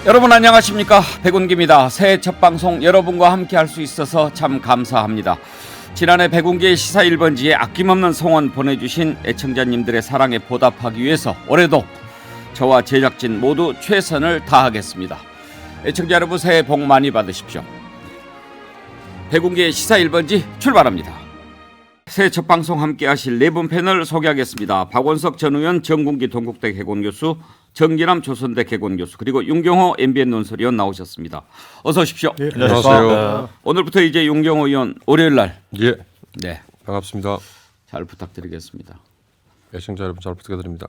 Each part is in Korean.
여러분 안녕하십니까? 백운기입니다. 새해 첫 방송 여러분과 함께 할 수 있어서 참 감사합니다. 지난해 백운기의 시사 1번지에 아낌없는 성원 보내주신 애청자님들의 사랑에 보답하기 위해서 올해도 저와 제작진 모두 최선을 다하겠습니다. 애청자 여러분 새해 복 많이 받으십시오. 백운기의 시사 1번지 출발합니다. 새해 첫 방송 함께 하실 네 분 패널 소개하겠습니다. 박원석 전 의원, 정군기 동국대 개공교수, 정기남 조선대 개공교수, 그리고 윤경호 MBN 논설위원 나오셨습니다. 어서 오십시오. 예, 안녕하세요. 오늘부터 이제 윤경호 의원 월요일 날. 예. 네. 반갑습니다. 잘 부탁드리겠습니다. 애청자 여러분 잘 부탁드립니다.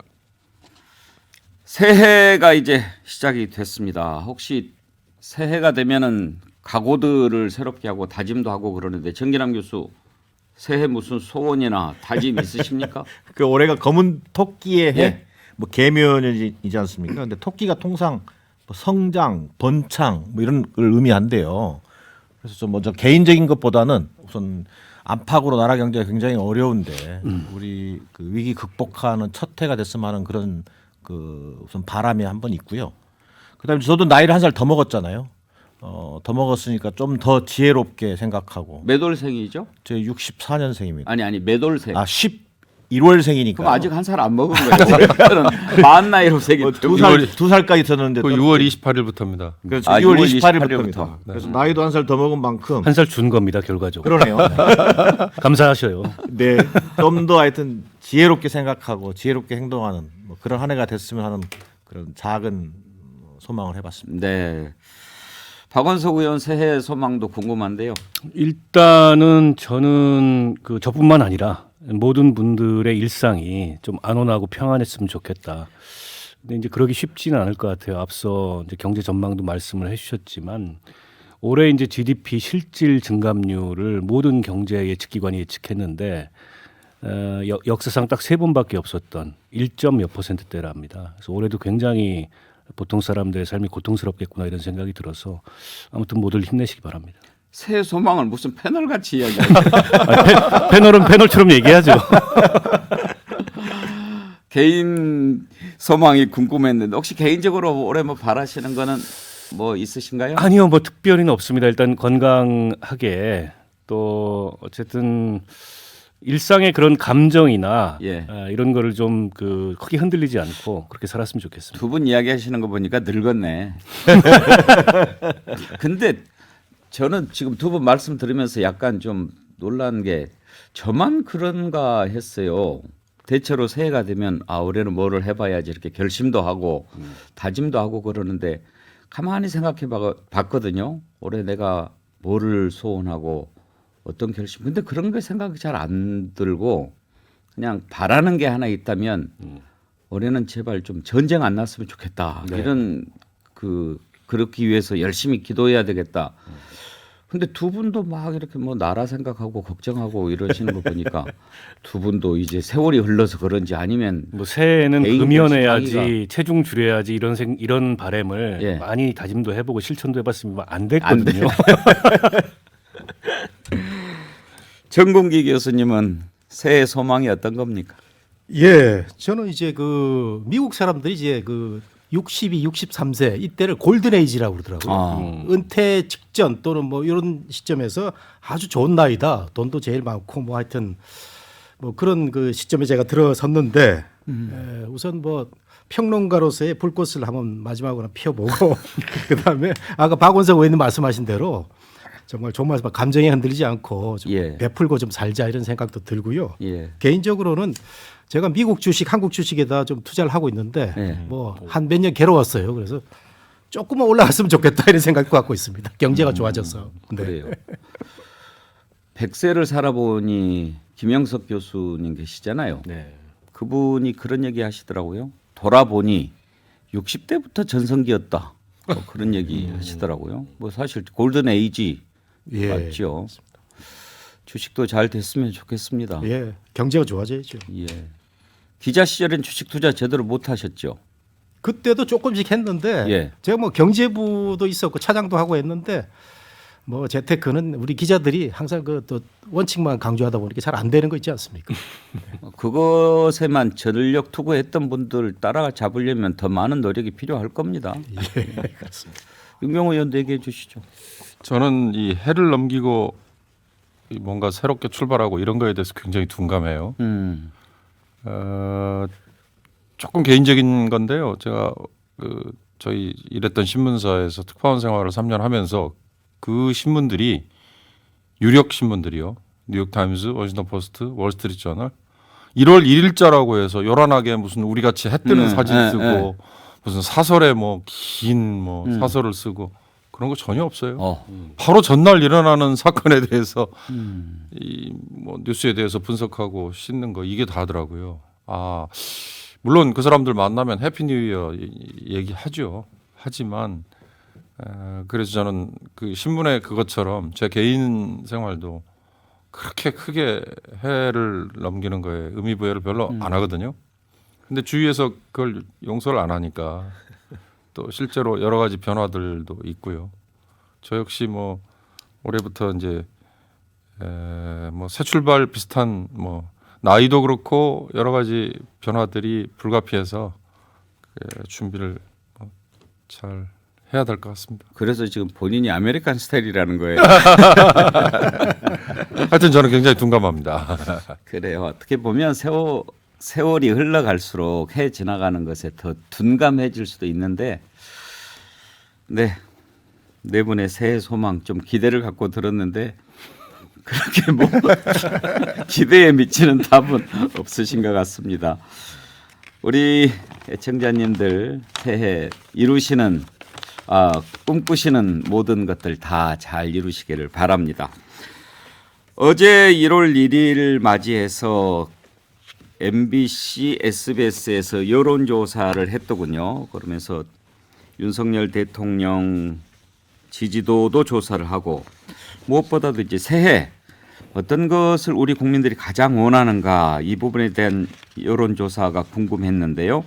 새해가 이제 시작이 됐습니다. 혹시 새해가 되면은 각오들을 새롭게 하고 다짐도 하고 그러는데 정기남 교수 새해 무슨 소원이나 다짐 있으십니까? 그 올해가 검은 토끼의 해, 예. 뭐 개면이지 않습니까? 근데 토끼가 통상 뭐 성장, 번창 뭐 이런 걸 의미한대요. 그래서 좀 먼저 개인적인 것보다는 우선 안팎으로 나라 경제가 굉장히 어려운데 우리 그 위기 극복하는 첫 해가 됐으면 하는 그런 그 우선 바람이 한번 있고요. 그다음에 저도 나이를 한 살 더 먹었잖아요. 더 먹었으니까 좀 더 지혜롭게 생각하고. 몇 월생이죠? 제 64년생입니다. 아니 몇 월생? 11월생이니까. 그럼 아직 한 살 안 먹은 거예요. 저는 마흔 나이로 생긴 두 살까지 썼는데. 그 6월 28일부터입니다. 그래서 아, 6월 6월 28일부터입니다. 28일부터. 그래서 나이도 한 살 더 먹은 만큼 한 살 준 겁니다 결과적으로. 그러네요. 감사하셔요. 네, 좀 더 하여튼 지혜롭게 생각하고 지혜롭게 행동하는 뭐 그런 한 해가 됐으면 하는 그런 작은 소망을 해봤습니다. 네. 박원석 의원 새해 소망도 궁금한데요. 일단은 저는 그 저뿐만 아니라 모든 분들의 일상이 좀 안온하고 평안했으면 좋겠다. 근데 이제 그러기 쉽지는 않을 것 같아요. 앞서 이제 경제 전망도 말씀을 해주셨지만 올해 이제 GDP 실질 증감률을 모든 경제 예측기관이 예측했는데 역사상 딱 세 번밖에 없었던 1몇 %대랍니다. 그래서 올해도 굉장히 보통 사람들의 삶이 고통스럽겠구나 이런 생각이 들어서 아무튼 모두를 힘내시기 바랍니다. 새해 소망을 무슨 패널 같이 이야기하는 패널은 패널처럼 얘기하죠. 개인 소망이 궁금했는데 혹시 개인적으로 올해 뭐 바라시는 거는 뭐 있으신가요? 아니요, 뭐 특별히는 없습니다. 일단 건강하게 또 어쨌든 일상의 그런 감정이나 예. 이런 거를 좀 그 크게 흔들리지 않고 그렇게 살았으면 좋겠습니다. 두 분 이야기하시는 거 보니까 늙었네. 근데 저는 지금 두 분 말씀 들으면서 약간 좀 놀란 게 저만 그런가 했어요. 대체로 새해가 되면 올해는 뭐를 해봐야지 이렇게 결심도 하고 다짐도 하고 그러는데 가만히 생각해 봤거든요. 올해 내가 뭐를 소원하고 어떤 결심. 근데 그런 게 생각이 잘 안 들고 그냥 바라는 게 하나 있다면 올해는 제발 좀 전쟁 안 났으면 좋겠다. 네. 이런 그렇기 위해서 열심히 기도해야 되겠다. 근데 두 분도 막 이렇게 뭐 나라 생각하고 걱정하고 이러시는 거 보니까 두 분도 이제 세월이 흘러서 그런지 아니면 뭐 새해는 개인 금연해야지, 결심 체중 줄여야지 이런 바람을 예. 많이 다짐도 해보고 실천도 해봤으면 안 됐거든요. 정군기 교수님은 새해 소망이 어떤 겁니까? 예, 저는 이제 그 미국 사람들이 이제 그 62, 63세 이때를 골든 에이지라고 그러더라고요. 은퇴 직전 또는 뭐 이런 시점에서 아주 좋은 나이다. 돈도 제일 많고 뭐 하여튼 뭐 그런 그 시점에 제가 들어섰는데 우선 뭐 평론가로서의 불꽃을 한번 마지막으로 피워보고 그다음에 아까 박원석 의원님 말씀하신 대로 정말 감정에 흔들리지 않고 좀 예. 베풀고 좀 살자 이런 생각도 들고요. 예. 개인적으로는 제가 미국 주식, 한국 주식에다 좀 투자를 하고 있는데 예. 뭐 한 몇 년 괴로웠어요. 그래서 조금만 올라갔으면 좋겠다 이런 생각도 갖고 있습니다. 경제가 좋아져서. 네. 그래요. 100세를 살아보니 김영석 교수님 계시잖아요. 네. 그분이 그런 얘기 하시더라고요. 돌아보니 60대부터 전성기였다. 뭐 그런 얘기 하시더라고요. 뭐 사실 골든 에이지 예. 맞죠. 주식도 잘 됐으면 좋겠습니다. 예, 경제가 좋아져야죠. 예. 기자 시절엔 주식 투자 제대로 못 하셨죠. 그때도 조금씩 했는데 예. 제가 뭐 경제부도 있었고 차장도 하고 했는데 뭐 재테크는 우리 기자들이 항상 그 또 원칙만 강조하다 보니까 잘 안 되는 거 있지 않습니까? 그것에만 전력 투구했던 분들 따라 잡으려면 더 많은 노력이 필요할 겁니다. 예, 그렇습니다. 윤경호 의원도 얘기해 주시죠. 저는 이 해를 넘기고 이 뭔가 새롭게 출발하고 이런 거에 대해서 굉장히 둔감해요. 조금 개인적인 건데요. 제가 저희 일했던 신문사에서 특파원 생활을 3년 하면서 그 신문들이 유력 신문들이요. 뉴욕타임즈, 워싱턴 포스트, 월스트리트 저널 1월 1일자라고 해서 요란하게 무슨 우리 같이 해 뜨는 사진 쓰고 무슨 사설에 뭐 긴 뭐 사설을 쓰고 그런 거 전혀 없어요. 바로 전날 일어나는 사건에 대해서 이 뭐 뉴스에 대해서 분석하고 씻는 거 이게 다더라고요. 물론 그 사람들 만나면 해피 뉴 이어 얘기하죠. 하지만 그래서 저는 그 신문의 그것처럼 제 개인 생활도 그렇게 크게 해를 넘기는 거에 의미 부여를 별로 안 하거든요. 근데 주위에서 그걸 용서를 안 하니까 또 실제로 여러 가지 변화들도 있고요. 저 역시 뭐 올해부터 이제 뭐 새 출발 비슷한 뭐 나이도 그렇고 여러 가지 변화들이 불가피해서 준비를 잘 해야 될 것 같습니다. 그래서 지금 본인이 아메리칸 스타일이라는 거예요. 하여튼 저는 굉장히 둔감합니다. 그래요. 어떻게 보면 세월이 흘러갈수록 해 지나가는 것에 더 둔감해질 수도 있는데, 네 분의 새해 소망 좀 기대를 갖고 들었는데 그렇게 뭐 기대에 미치는 답은 없으신 것 같습니다. 우리 애청자님들 새해 이루시는 꿈꾸시는 모든 것들 다 잘 이루시기를 바랍니다. 어제 1월 1일 맞이해서 MBC, SBS에서 여론조사를 했더군요. 그러면서 윤석열 대통령 지지도도 조사를 하고 무엇보다도 이제 새해 어떤 것을 우리 국민들이 가장 원하는가 이 부분에 대한 여론조사가 궁금했는데요.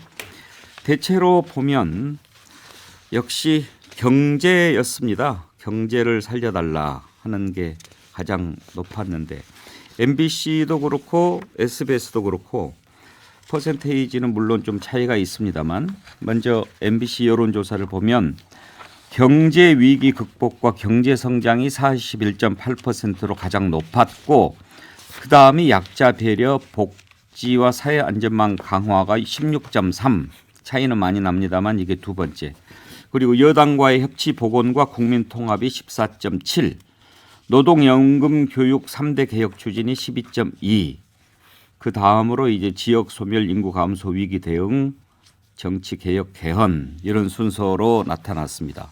대체로 보면 역시 경제였습니다. 경제를 살려달라 하는 게 가장 높았는데 MBC도 그렇고 SBS도 그렇고 퍼센테이지는 물론 좀 차이가 있습니다만 먼저 MBC 여론조사를 보면 경제 위기 극복과 경제 성장이 41.8%로 가장 높았고 그다음이 약자 배려, 복지와 사회 안전망 강화가 16.3 차이는 많이 납니다만 이게 두 번째. 그리고 여당과의 협치 복원과 국민 통합이 14.7, 노동연금 교육 3대 개혁 추진이 12.2, 그 다음으로 이제 지역 소멸 인구 감소 위기 대응, 정치 개혁 개헌 이런 순서로 나타났습니다.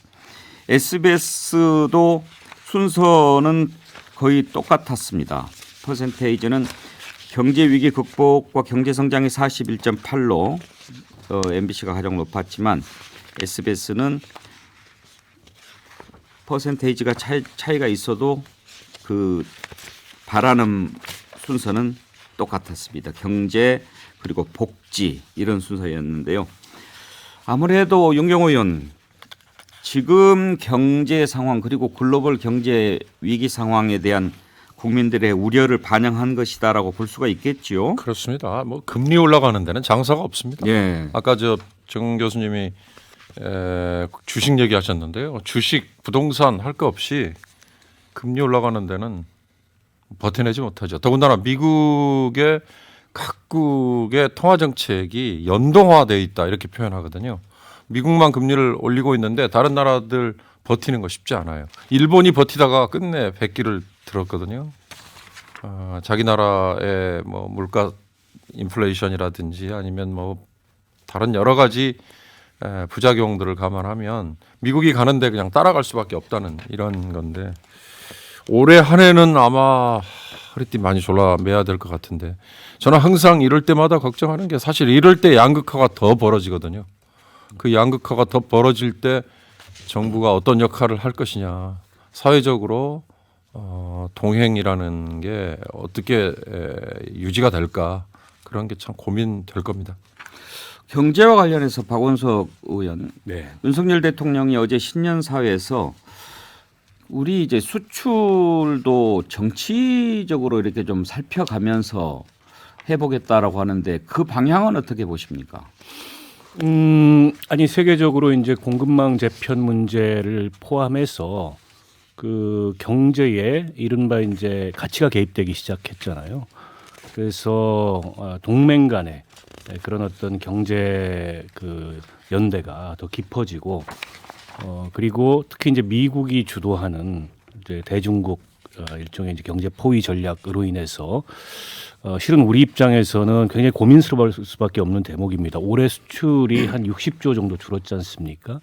SBS도 순서는 거의 똑같았습니다. 퍼센테이지는 경제 위기 극복과 경제 성장이 41.8로 MBC가 가장 높았지만 SBS는 퍼센테이지가 차이가 있어도 그 바라는 순서는 똑같았습니다. 경제 그리고 복지 이런 순서였는데요. 아무래도 윤경호 의원 지금 경제 상황 그리고 글로벌 경제 위기 상황에 대한 국민들의 우려를 반영한 것이다라고 볼 수가 있겠지요. 그렇습니다. 뭐 금리 올라가는 데는 장사가 없습니다. 예. 아까 정 교수님이 주식 얘기하셨는데요. 주식, 부동산 할 거 없이 금리 올라가는 데는 버텨내지 못하죠. 더군다나 미국의 각국의 통화 정책이 연동화돼 있다 이렇게 표현하거든요. 미국만 금리를 올리고 있는데 다른 나라들 버티는 거 쉽지 않아요. 일본이 버티다가 끝내 백기를 들었거든요. 자기 나라의 뭐 물가 인플레이션이라든지 아니면 뭐 다른 여러 가지 부작용들을 감안하면 미국이 가는데 그냥 따라갈 수밖에 없다는 이런 건데 올해 한 해는 아마 허리띠 많이 졸라매야 될 것 같은데 저는 항상 이럴 때마다 걱정하는 게 사실 이럴 때 양극화가 더 벌어지거든요. 그 양극화가 더 벌어질 때 정부가 어떤 역할을 할 것이냐 사회적으로 동행이라는 게 어떻게 유지가 될까 그런 게 참 고민될 겁니다. 경제와 관련해서 박원석 의원, 네. 윤석열 대통령이 어제 신년사회에서 우리 이제 수출도 정치적으로 이렇게 좀 살펴가면서 해보겠다라고 하는데 그 방향은 어떻게 보십니까? 아니 세계적으로 이제 공급망 재편 문제를 포함해서 그 경제에 이른바 이제 가치가 개입되기 시작했잖아요. 그래서 동맹 간에 그런 어떤 경제 그 연대가 더 깊어지고 그리고 특히 이제 미국이 주도하는 이제 대중국 일종의 이제 경제 포위 전략으로 인해서 실은 우리 입장에서는 굉장히 고민스러울 수밖에 없는 대목입니다. 올해 수출이 한 60조 정도 줄었지 않습니까?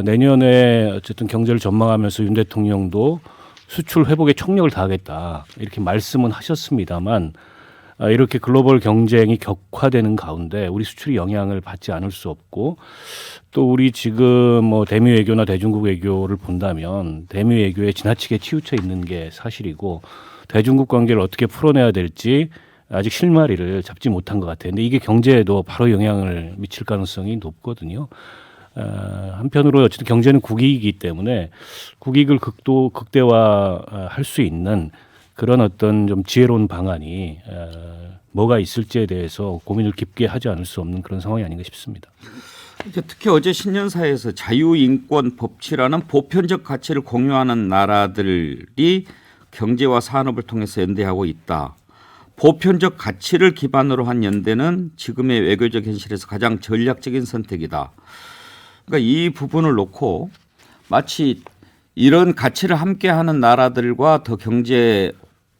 내년에 어쨌든 경제를 전망하면서 윤 대통령도 수출 회복에 총력을 다하겠다 이렇게 말씀은 하셨습니다만 이렇게 글로벌 경쟁이 격화되는 가운데 우리 수출이 영향을 받지 않을 수 없고 또 우리 지금 뭐 대미 외교나 대중국 외교를 본다면 대미 외교에 지나치게 치우쳐 있는 게 사실이고 대중국 관계를 어떻게 풀어내야 될지 아직 실마리를 잡지 못한 것 같아요. 근데 이게 경제에도 바로 영향을 미칠 가능성이 높거든요. 한편으로 어쨌든 경제는 국익이기 때문에 국익을 극대화할 수 있는 그런 어떤 좀 지혜로운 방안이 뭐가 있을지에 대해서 고민을 깊게 하지 않을 수 없는 그런 상황이 아닌가 싶습니다. 특히 어제 신년사에서 자유인권 법치라는 보편적 가치를 공유하는 나라들이 경제와 산업을 통해서 연대하고 있다. 보편적 가치를 기반으로 한 연대는 지금의 외교적 현실에서 가장 전략적인 선택이다. 그러니까 이 부분을 놓고 마치 이런 가치를 함께하는 나라들과 더 경제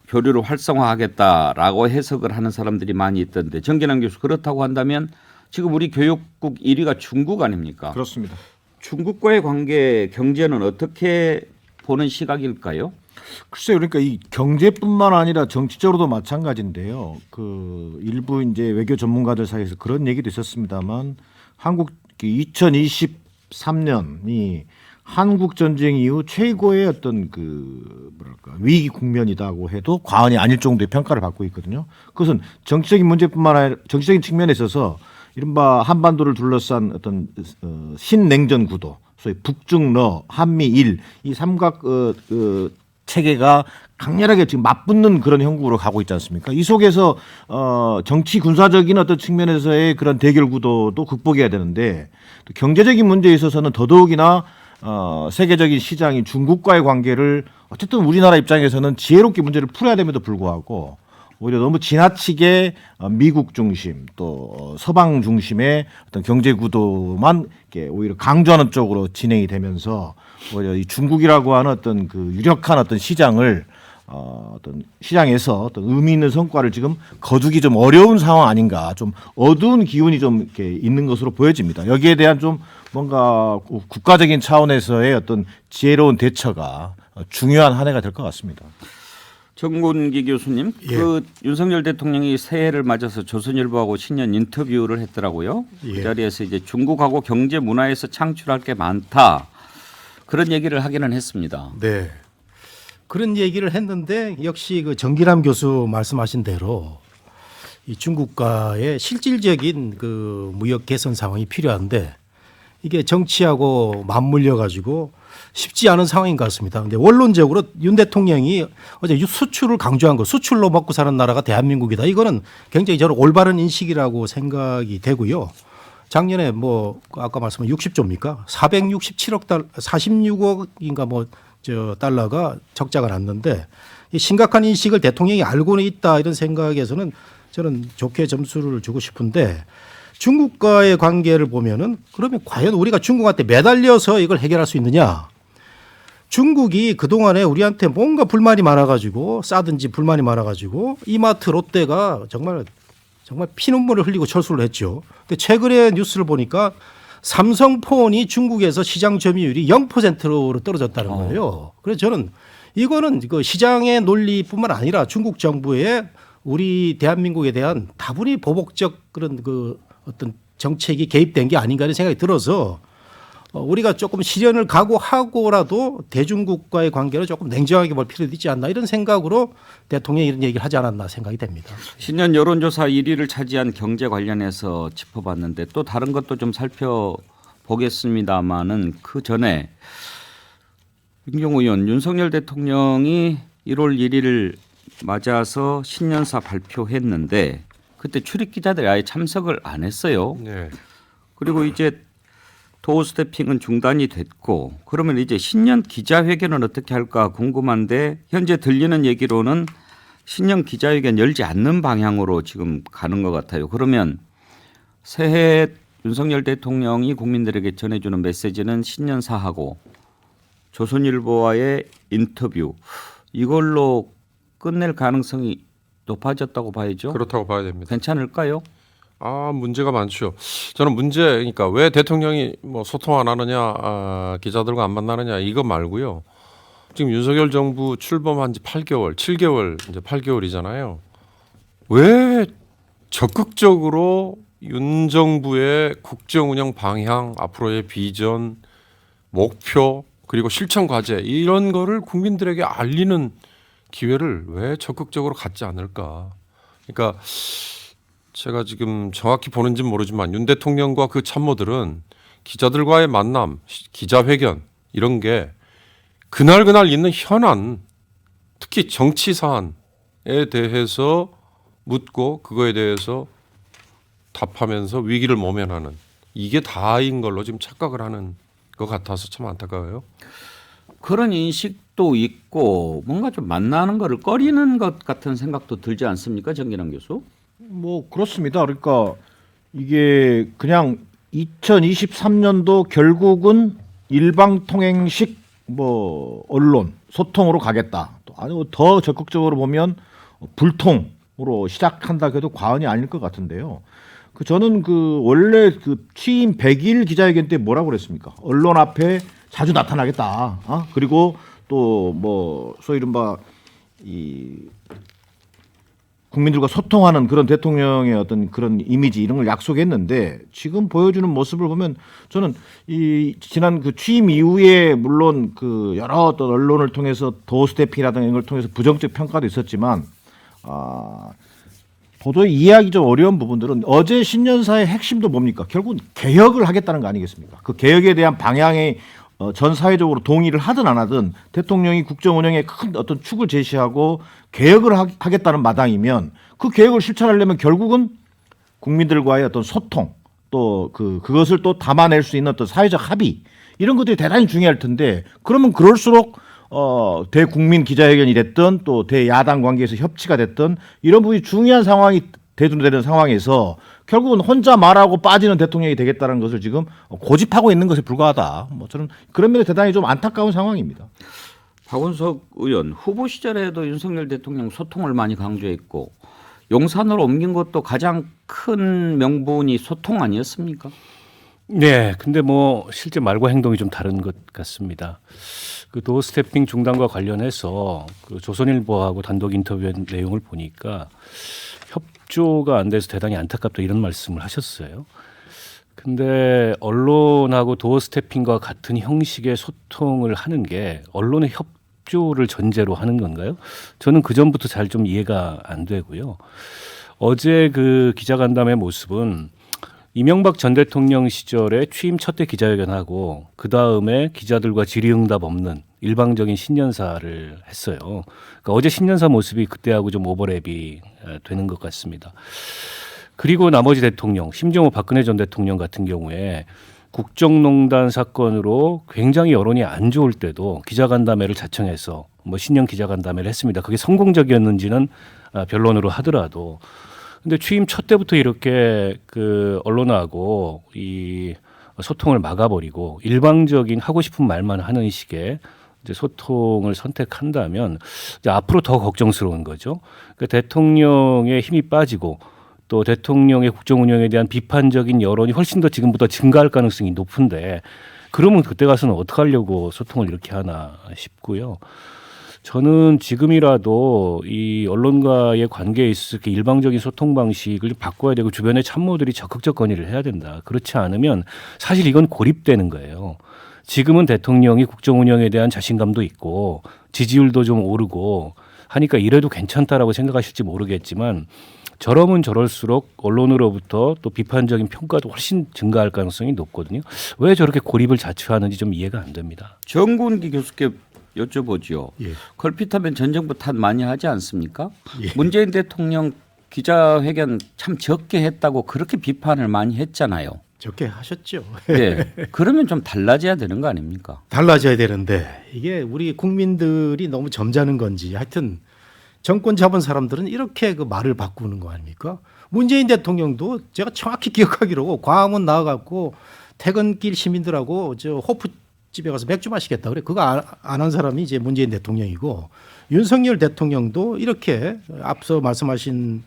교류를 활성화하겠다라고 해석을 하는 사람들이 많이 있던데 정기남 교수 그렇다고 한다면 지금 우리 교육국 1위가 중국 아닙니까? 그렇습니다. 중국과의 관계 경제는 어떻게 보는 시각일까요? 글쎄요, 그러니까 이 경제뿐만 아니라 정치적으로도 마찬가지인데요. 그 일부 이제 외교 전문가들 사이에서 그런 얘기도 있었습니다만 한국 2023년이 한국 전쟁 이후 최고의 어떤 그 뭐랄까 위기 국면이다고 해도 과언이 아닐 정도의 평가를 받고 있거든요. 그것은 정치적인 문제뿐만 아니라 정치적인 측면에 있어서 이른바 한반도를 둘러싼 어떤 신냉전 구도, 소위 북중러, 한미일 이 삼각 체계가 강렬하게 지금 맞붙는 그런 형국으로 가고 있지 않습니까? 이 속에서 정치 군사적인 어떤 측면에서의 그런 대결 구도도 극복해야 되는데 또 경제적인 문제에 있어서는 더더욱이나 세계적인 시장인 중국과의 관계를 어쨌든 우리나라 입장에서는 지혜롭게 문제를 풀어야 됨에도 불구하고 오히려 너무 지나치게 미국 중심 또 서방 중심의 어떤 경제 구도만 이렇게 오히려 강조하는 쪽으로 진행이 되면서 오히려 이 중국이라고 하는 어떤 그 유력한 어떤 시장을 어떤 시장에서 어떤 의미 있는 성과를 지금 거두기 좀 어려운 상황 아닌가, 좀 어두운 기운이 좀 이렇게 있는 것으로 보여집니다. 여기에 대한 좀 뭔가 국가적인 차원에서의 어떤 지혜로운 대처가 중요한 한 해가 될 것 같습니다. 정곤기 교수님, 예. 그 윤석열 대통령이 새해를 맞아서 조선일보하고 신년 인터뷰를 했더라고요. 예. 그 자리에서 이제 중국하고 경제 문화에서 창출할 게 많다 그런 얘기를 하기는 했습니다. 네. 그런 얘기를 했는데 역시 그 정기남 교수 말씀하신 대로 이 중국과의 실질적인 그 무역 개선 상황이 필요한데 이게 정치하고 맞물려 가지고 쉽지 않은 상황인 것 같습니다. 근데 원론적으로 윤 대통령이 어제 수출을 강조한 거, 수출로 먹고 사는 나라가 대한민국이다. 이거는 굉장히 저는 올바른 인식이라고 생각이 되고요. 작년에 뭐 아까 말씀한 60조입니까? 467억 달러, 46억인가 뭐 저 달러가 적자가 났는데 이 심각한 인식을 대통령이 알고는 있다 이런 생각에서는 저는 좋게 점수를 주고 싶은데 중국과의 관계를 보면은 그러면 과연 우리가 중국한테 매달려서 이걸 해결할 수 있느냐? 중국이 그동안에 우리한테 뭔가 불만이 많아가지고 싸든지 불만이 많아가지고 이마트 롯데가 정말 피눈물을 흘리고 철수를 했죠. 근데 최근에 뉴스를 보니까 삼성폰이 중국에서 시장 점유율이 0%로 떨어졌다는 거예요. 그래서 저는 이거는 그 시장의 논리뿐만 아니라 중국 정부의 우리 대한민국에 대한 다분히 보복적 그런 그 어떤 정책이 개입된 게 아닌가 하는 생각이 들어서 우리가 조금 시련을 각오하고라도 대중국과의 관계를 조금 냉정하게 볼 필요도 있지 않나 이런 생각으로 대통령이 이런 얘기를 하지 않았나 생각이 됩니다. 신년 여론조사 1위를 차지한 경제 관련해서 짚어봤는데 또 다른 것도 좀 살펴보겠습니다마는 그 전에 윤경호 의원, 윤석열 대통령이 1월 1일을 맞아서 신년사 발표했는데 그때 출입 기자들이 아예 참석을 안 했어요. 네. 그리고 이제 도어 스태핑은 중단이 됐고 그러면 이제 신년 기자회견은 어떻게 할까 궁금한데 현재 들리는 얘기로는 신년 기자회견 열지 않는 방향으로 지금 가는 것 같아요. 그러면 새해 윤석열 대통령이 국민들에게 전해주는 메시지는 신년사하고 조선일보와의 인터뷰 이걸로 끝낼 가능성이 높아졌다고 봐야죠. 그렇다고 봐야 됩니다. 괜찮을까요? 문제가 많죠. 저는 그러니까 왜 대통령이 뭐 소통 안 하느냐, 기자들과 안 만나느냐 이거 말고요. 지금 윤석열 정부 출범한 지 8개월, 7개월 이제 8개월이잖아요. 왜 적극적으로 윤 정부의 국정 운영 방향, 앞으로의 비전, 목표 그리고 실천 과제 이런 거를 국민들에게 알리는 기회를 왜 적극적으로 갖지 않을까? 그러니까 제가 지금 정확히 보는지는 모르지만 윤 대통령과 그 참모들은 기자들과의 만남, 기자회견 이런 게 그날 있는 현안, 특히 정치 사안에 대해서 묻고 그거에 대해서 답하면서 위기를 모면하는 이게 다인 걸로 지금 착각을 하는 것 같아서 참 안타까워요. 그런 인식도 있고 뭔가 좀 만나는 거를 꺼리는 것 같은 생각도 들지 않습니까, 정기남 교수? 뭐 그렇습니다. 그러니까 이게 그냥 2023년도 결국은 일방통행식 뭐 언론 소통으로 가겠다. 또 아니고 더 적극적으로 보면 불통으로 시작한다 해도 과언이 아닐 것 같은데요. 저는 원래 취임 100일 기자회견 때 뭐라고 그랬습니까? 언론 앞에 자주 나타나겠다. 그리고 또 뭐 소위 이른바 이 국민들과 소통하는 그런 대통령의 어떤 그런 이미지 이런 걸 약속했는데 지금 보여주는 모습을 보면 저는 이 지난 취임 이후에 물론 여러 어떤 언론을 통해서 도어스태핑이라든가 이런 걸 통해서 부정적 평가도 있었지만 도저히 이해하기 좀 어려운 부분들은 어제 신년사의 핵심도 뭡니까? 결국 개혁을 하겠다는 거 아니겠습니까? 그 개혁에 대한 방향에 전 사회적으로 동의를 하든 안 하든 대통령이 국정 운영에 큰 어떤 축을 제시하고 개혁을 하겠다는 마당이면 그 개혁을 실천하려면 결국은 국민들과의 어떤 소통 또 그것을 또 담아낼 수 있는 어떤 사회적 합의 이런 것들이 대단히 중요할 텐데 그러면 그럴수록 대국민 기자회견이 됐든 또 대야당 관계에서 협치가 됐든 이런 부분이 중요한 상황이 대두되는 상황에서 결국은 혼자 말하고 빠지는 대통령이 되겠다는 것을 지금 고집하고 있는 것에 불과하다. 뭐 저는 그런 면에 대단히 좀 안타까운 상황입니다. 박원석 의원 후보 시절에도 윤석열 대통령 소통을 많이 강조했고 용산으로 옮긴 것도 가장 큰 명분이 소통 아니었습니까? 네, 근데 뭐 실제 말과 행동이 좀 다른 것 같습니다. 도어 스태핑 중단과 관련해서 조선일보하고 단독 인터뷰 내용을 보니까 협조가 안 돼서 대단히 안타깝다 이런 말씀을 하셨어요. 근데 언론하고 도어 스태핑과 같은 형식의 소통을 하는 게 언론의 협조를 전제로 하는 건가요? 저는 그 전부터 잘 좀 이해가 안 되고요. 어제 기자간담회 모습은 이명박 전 대통령 시절에 취임 첫 해 기자회견하고 그 다음에 기자들과 질의응답 없는 일방적인 신년사를 했어요. 그러니까 어제 신년사 모습이 그때하고 좀 오버랩이 되는 것 같습니다. 그리고 나머지 대통령, 심지어 박근혜 전 대통령 같은 경우에 국정농단 사건으로 굉장히 여론이 안 좋을 때도 기자간담회를 자청해서 뭐 신년 기자간담회를 했습니다. 그게 성공적이었는지는 변론으로 하더라도 근데 취임 첫 때부터 이렇게 언론하고 이 소통을 막아버리고 일방적인 하고 싶은 말만 하는 식의 이제 소통을 선택한다면 이제 앞으로 더 걱정스러운 거죠. 그러니까 대통령의 힘이 빠지고 또 대통령의 국정 운영에 대한 비판적인 여론이 훨씬 더 지금보다 증가할 가능성이 높은데 그러면 그때 가서는 어떻게 하려고 소통을 이렇게 하나 싶고요. 저는 지금이라도 이 언론과의 관계에 있어서 이렇게 일방적인 소통 방식을 좀 바꿔야 되고 주변의 참모들이 적극적 건의를 해야 된다. 그렇지 않으면 사실 이건 고립되는 거예요. 지금은 대통령이 국정 운영에 대한 자신감도 있고 지지율도 좀 오르고 하니까 이래도 괜찮다라고 생각하실지 모르겠지만 저러면 저럴수록 언론으로부터 또 비판적인 평가도 훨씬 증가할 가능성이 높거든요. 왜 저렇게 고립을 자초하는지 좀 이해가 안 됩니다. 정군기 교수께 여쭤보죠. 예. 걸핏하면 전 정부 탓 많이 하지 않습니까? 예. 문재인 대통령 기자회견 참 적게 했다고 그렇게 비판을 많이 했잖아요. 적게 하셨죠. 네. 그러면 좀 달라져야 되는 거 아닙니까? 달라져야 되는데 이게 우리 국민들이 너무 점잖은 건지 하여튼 정권 잡은 사람들은 이렇게 그 말을 바꾸는 거 아닙니까? 문재인 대통령도 제가 정확히 기억하기로 광화문 나와갖고 퇴근길 시민들하고 저 호프집에 가서 맥주 마시겠다 그래. 그거 안 한 사람이 이제 문재인 대통령이고 윤석열 대통령도 이렇게 앞서 말씀하신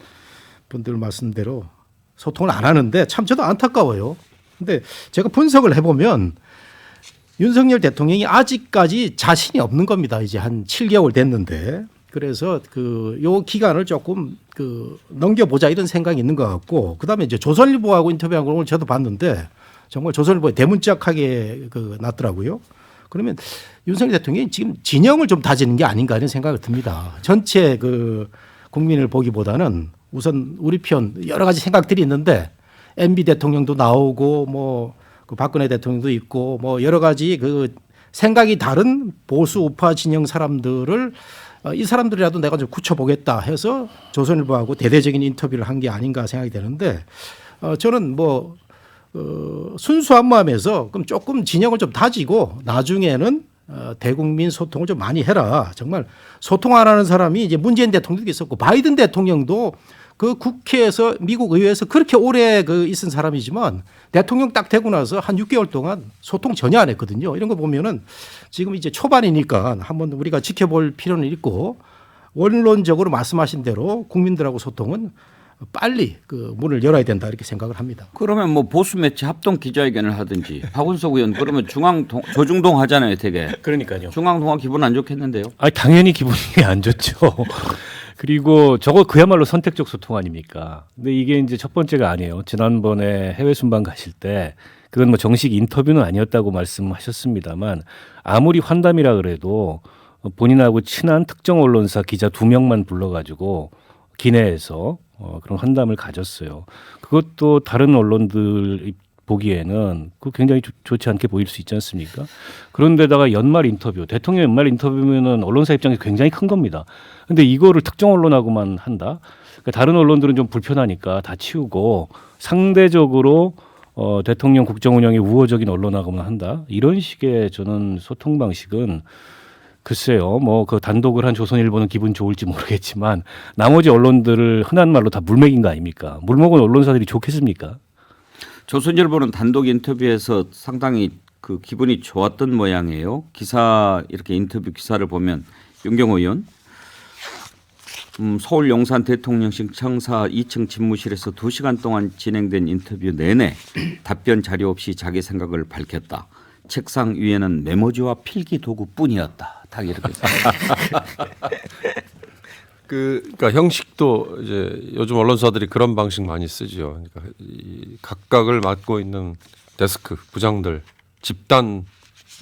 분들 말씀대로 소통을 안 하는데 참 저도 안타까워요. 근데 제가 분석을 해보면 윤석열 대통령이 아직까지 자신이 없는 겁니다. 이제 한 7개월 됐는데 그래서 요 기간을 조금 넘겨보자 이런 생각이 있는 것 같고 그다음에 이제 조선일보하고 인터뷰한 걸 오늘 저도 봤는데 정말 조선일보에 대문짝하게 났더라고요. 그러면 윤석열 대통령이 지금 진영을 좀 다지는 게 아닌가 이런 생각이 듭니다. 전체 국민을 보기보다는 우선 우리 편 여러 가지 생각들이 있는데 MB 대통령도 나오고 뭐 박근혜 대통령도 있고 뭐 여러 가지 생각이 다른 보수 우파 진영 사람들을 이 사람들이라도 내가 좀 굳혀보겠다 해서 조선일보하고 대대적인 인터뷰를 한 게 아닌가 생각이 되는데 저는 순수한 마음에서 그럼 조금 진영을 좀 다지고 나중에는 대국민 소통을 좀 많이 해라. 정말 소통 안 하는 사람이 이제 문재인 대통령도 있었고 바이든 대통령도 국회에서 미국 의회에서 그렇게 오래 있은 사람이지만 대통령 딱 되고 나서 한 6개월 동안 소통 전혀 안 했거든요. 이런 거 보면은 지금 이제 초반이니까 한번 우리가 지켜볼 필요는 있고 원론적으로 말씀하신 대로 국민들하고 소통은 빨리 문을 열어야 된다 이렇게 생각을 합니다. 그러면 뭐 보수 매체 합동 기자회견을 하든지 박원석 의원 그러면 조중동 하잖아요, 되게. 그러니까요. 중앙동화 기분 안 좋겠는데요. 아니 당연히 기분이 안 좋죠. 그리고 저거 그야말로 선택적 소통 아닙니까? 근데 이게 이제 첫 번째가 아니에요. 지난번에 해외 순방 가실 때 그건 뭐 정식 인터뷰는 아니었다고 말씀하셨습니다만 아무리 환담이라 그래도 본인하고 친한 특정 언론사 기자 2명만 불러가지고 기내에서 그런 환담을 가졌어요. 그것도 다른 언론들 보기에는 굉장히 좋지 않게 보일 수 있지 않습니까? 그런데다가 연말 인터뷰, 대통령 연말 인터뷰면은 언론사 입장이 굉장히 큰 겁니다. 근데 이거를 특정 언론하고만 한다? 그러니까 다른 언론들은 좀 불편하니까 다 치우고 상대적으로 대통령 국정 운영에 우호적인 언론하고만 한다? 이런 식의 저는 소통 방식은 글쎄요, 단독을 한 조선일보는 기분 좋을지 모르겠지만 나머지 언론들을 흔한 말로 다 물먹인 거 아닙니까? 물먹은 언론사들이 좋겠습니까? 조선일보는 단독 인터뷰에서 상당히 기분이 좋았던 모양이에요. 이렇게 인터뷰 기사를 보면 윤경호 의원 서울 용산 대통령실 청사 2층 집무실에서 2시간 동안 진행된 인터뷰 내내 답변 자료 없이 자기 생각을 밝혔다. 책상 위에는 메모지와 필기 도구뿐이었다. 딱 이렇게. 그러니까 형식도 이제 요즘 언론사들이 그런 방식 많이 쓰죠. 그러니까 이 각각을 맡고 있는 데스크 부장들 집단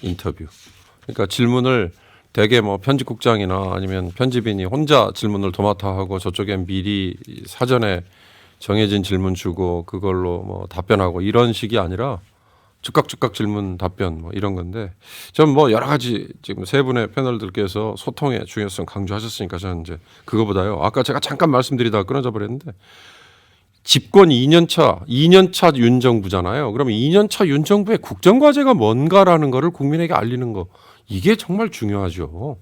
인터뷰. 그러니까 질문을 대개 편집국장이나 아니면 편집인이 혼자 질문을 도맡아 하고 저쪽엔 미리 사전에 정해진 질문 주고 그걸로 답변하고 이런 식이 아니라 즉각 질문 답변 이런 건데 저는 여러 가지 지금 세 분의 패널들께서 소통의 중요성 강조하셨으니까 저는 이제 그거보다요. 아까 제가 잠깐 말씀드리다가 끊어져 버렸는데 집권 2년차 윤 정부잖아요. 그러면 2년차 윤 정부의 국정과제가 뭔가라는 거를 국민에게 알리는 거 이게 정말 중요하죠.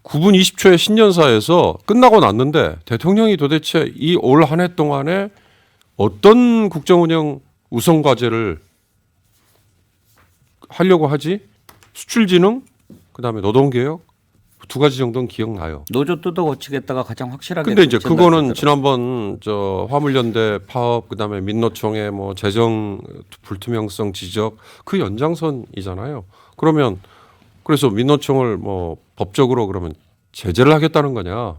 9분 20초의 신년사에서 끝나고 났는데 대통령이 도대체 이 올 한 해 동안에 어떤 국정운영 우선 과제를 하려고 하지? 수출진흥, 그다음에 노동개혁 2가지 정도는 기억나요. 노조 뜯어 고치겠다가 가장 확실하게. 근데 이제 그거는 지난번 화물연대 파업 그다음에 민노총의 재정 불투명성 지적 그 연장선이잖아요. 그러면 그래서 민노총을 법적으로 그러면 제재를 하겠다는 거냐?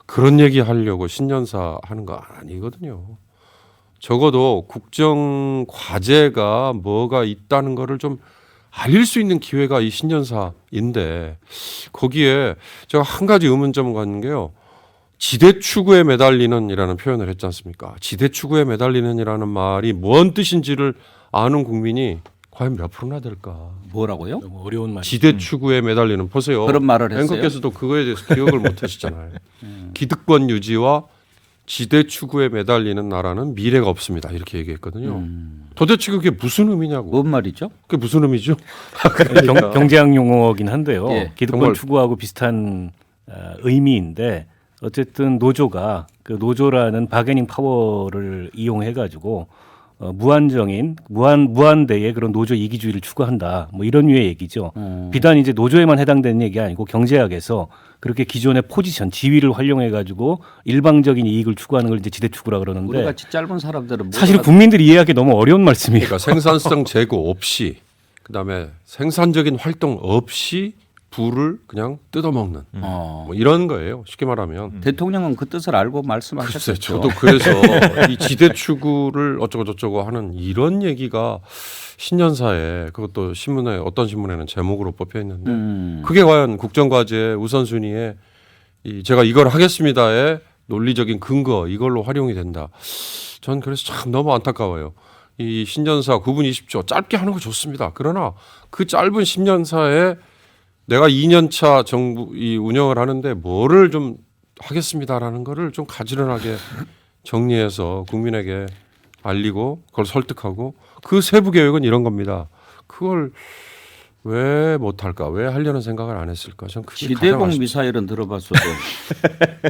그런 얘기 하려고 신년사 하는 거 아니거든요. 적어도 국정 과제가 뭐가 있다는 거를 좀 알릴 수 있는 기회가 이 신년사인데 거기에 제가 한 가지 의문점을 갖는 게요. 지대 추구에 매달리는이라는 표현을 했지 않습니까? 지대 추구에 매달리는이라는 말이 뭔 뜻인지를 아는 국민이 과연 몇 프로나 될까? 뭐라고요? 너무 어려운 말. 지대 추구에 매달리는 보세요. 그런 말을 했어요. 앵커께서도 그거에 대해서 기억을 못 하시잖아요. 기득권 유지와 지대 추구에 매달리는 나라는 미래가 없습니다. 이렇게 얘기했거든요. 도대체 그게 무슨 의미냐고. 뭔 말이죠? 그게 무슨 의미죠? 경제학 용어긴 한데요. 예. 기득권 정말. 추구하고 비슷한 의미인데 어쨌든 노조가 그 노조라는 바게닝 파워를 이용해 가지고 무한정인 무한대의 그런 노조 이기주의를 추구한다. 뭐 이런 류의 얘기죠. 비단 이제 노조에만 해당되는 얘기 아니고 경제학에서 그렇게 기존의 포지션, 지위를 활용해 가지고 일방적인 이익을 추구하는 걸 이제 지대 추구라 우리 그러는데 같이 짧은 사람들은 사실 뭐가- 국민들이 이해하기 너무 어려운 말씀이에요. 그러니까 생산성 제고 없이 그다음에 생산적인 활동 없이 부를 그냥 뜯어먹는 어. 뭐 이런 거예요. 쉽게 말하면. 대통령은 그 뜻을 알고 글쎄, 말씀하셨죠. 저도 그래서 이 지대 추구를 어쩌고 저쩌고 하는 이런 얘기가 신년사에 그것도 신문에 어떤 신문에는 제목으로 뽑혀 있는데 그게 과연 국정과제 우선순위에 제가 이걸 하겠습니다의 논리적인 근거 이걸로 활용이 된다. 전 그래서 참 너무 안타까워요. 이 신년사 9분 20초 짧게 하는 거 좋습니다. 그러나 그 짧은 신년사에 내가 2년 차 정부 이 운영을 하는데 뭐를 좀 하겠습니다라는 거를 좀 가지런하게 정리해서 국민에게 알리고 그걸 설득하고 그 세부 계획은 이런 겁니다. 그걸 왜 못할까? 왜 하려는 생각을 안 했을까? 전 그게 가장 지대공 아쉽습니다. 미사일은 들어봤어도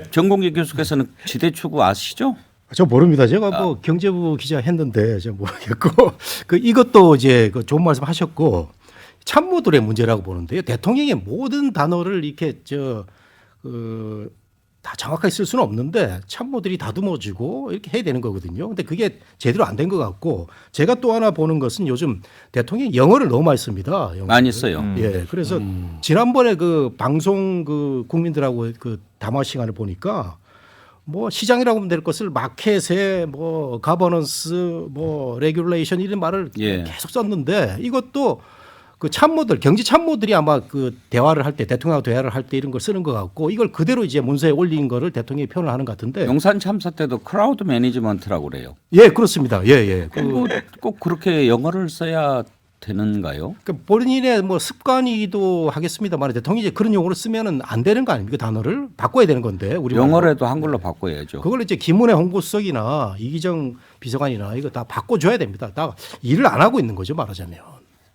정공기 교수께서는 지대 추구 아시죠? 저 모릅니다. 제가 뭐 경제부 기자 했는데 저 모르겠고 그 이것도 이제 그 좋은 말씀 하셨고 참모들의 문제라고 보는데요. 대통령의 모든 단어를 이렇게 다 정확하게 쓸 수는 없는데 참모들이 다듬어지고 이렇게 해야 되는 거거든요. 근데 그게 제대로 안 된 것 같고 제가 또 하나 보는 것은 요즘 대통령이 영어를 너무 많이 씁니다. 영어를. 많이 써요. 예, 그래서 지난번에 그 방송 그 국민들하고 그 담화 시간을 보니까 뭐 시장이라고 하면 될 것을 마켓에 뭐 가버넌스 뭐 레귤레이션 이런 말을 예. 계속 썼는데 이것도 그 참모들 경제 참모들이 아마 그 대화를 할 때 대통령하고 대화를 할 때 이런 걸 쓰는 것 같고 이걸 그대로 이제 문서에 올린 거를 대통령이 표현을 하는 것 같은데 용산 참사 때도 크라우드 매니지먼트라고 그래요. 예 그렇습니다. 예예. 꼭 그렇게 영어를 써야 되는가요? 그 본인의 뭐 습관이기도 하겠습니다만 대통령이 이제 그런 용어를 쓰면은 안 되는 거 아닙니까? 단어를 바꿔야 되는 건데 우리 영어라도 한글로 바꿔야죠. 그걸 이제 김은혜 홍보수석이나 이기정 비서관이나 이거 다 바꿔줘야 됩니다. 다 일을 안 하고 있는 거죠 말하자면.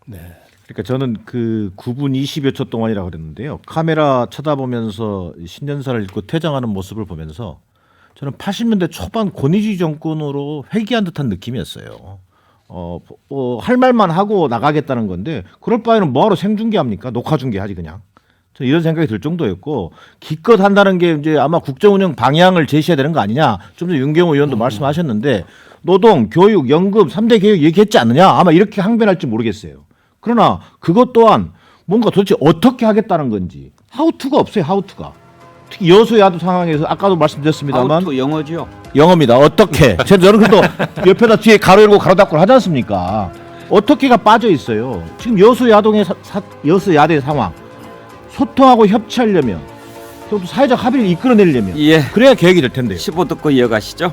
네. 그러니까 저는 그 9분 20여 초 동안이라고 그랬는데요. 카메라 쳐다보면서 신년사를 읽고 퇴장하는 모습을 보면서 저는 80년대 초반 권위주의 정권으로 회귀한 듯한 느낌이었어요. 할 말만 하고 나가겠다는 건데 그럴 바에는 뭐하러 생중계합니까? 녹화 중계하지 그냥. 저는 이런 생각이 들 정도였고 기껏 한다는 게 이제 아마 국정운영 방향을 제시해야 되는 거 아니냐. 좀 전에 윤경호 의원도 말씀하셨는데 노동, 교육, 연금 3대 개혁 얘기했지 않느냐. 아마 이렇게 항변할지 모르겠어요. 그러나 그것 또한 뭔가 도대체 어떻게 하겠다는 건지 하우투가 없어요. 하우투가. 특히 여소야도 상황에서 아까도 말씀드렸습니다만 아우트 영어죠. 영어입니다. 어떻게? 저는 그래도 옆에다 뒤에 가로 열고 가로 닫고 하지 않습니까? 어떻게가 빠져 있어요. 지금 여소야동의 여소야대 상황 소통하고 협치하려면 또 사회적 합의를 이끌어내려면 예. 그래야 계획이 될 텐데요. 15 듣고 이어가시죠.